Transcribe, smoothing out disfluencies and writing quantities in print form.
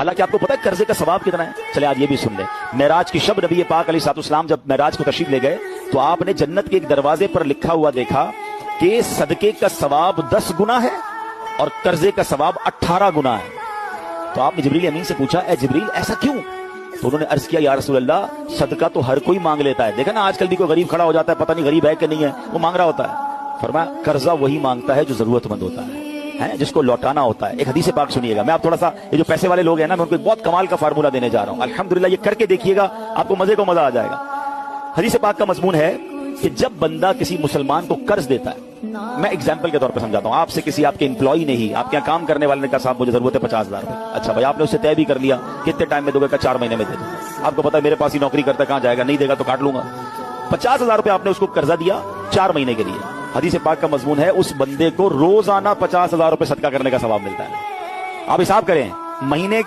حالانکہ آپ کو پتا ہے قرضے کا ثواب کتنا ہے؟ چلے آج یہ بھی سن لیں. معراج کی شب نبی پاک علیہ الصلوۃ والسلام جب معراج کو تشریف لے گئے تو آپ نے جنت کے ایک دروازے پر لکھا ہوا دیکھا کہ صدقے کا ثواب 10 گنا ہے اور قرضے کا ثواب 18 گنا ہے. تو آپ نے جبریل امین سے پوچھا اے جبریل ایسا کیوں؟ تو انہوں نے عرض کیا یا رسول اللہ صدقہ تو ہر کوئی مانگ لیتا ہے. دیکھا نا آج کل بھی کوئی غریب کھڑا ہو جاتا ہے, پتہ نہیں غریب ہے کہ نہیں ہے, وہ مانگ رہا ہوتا ہے. فرمایا قرضہ وہی مانگتا ہے جو ضرورت مند ہوتا ہے, جس کو لوٹانا ہوتا ہے. ایک حدیث پاک سنیے گا, میں آپ تھوڑا سا یہ جو پیسے والے لوگ ہیں نا میں ان کو ایک بہت کمال کا فارمولہ دینے جا رہا ہوں. الحمدللہ یہ کر کے دیکھیے گا, آپ کو مزے کو مزہ آ جائے گا. حدیث پاک کا مضمون ہے کہ جب بندہ کسی مسلمان کو قرض دیتا ہے, میں اگزامپل کے طور پر سمجھاتا ہوں, آپ سے کسی آپ کے امپلائی نے ہی آپ کے یہاں کام کرنے والے نے کہا صاحب مجھے ضرورت ہے 50,000 روپے. اچھا بھائی آپ نے اس سے طے بھی کر لیا کتنے ٹائم میں دو گے؟ کا 4 مہینے میں دے دوں. آپ کو پتا ہے میرے پاس ہی نوکری کرتا ہے, کہاں جائے گا, نہیں دے گا تو کاٹ لوں گا. 50,000 روپے آپ نے اس کو قرضہ دیا 4 مہینے کے لیے. حدیث پاک کا مضمون ہے اس بندے کو روزانہ 50,000 روپے صدقہ کرنے کا ثواب ملتا ہے. آپ حساب کریں مہینے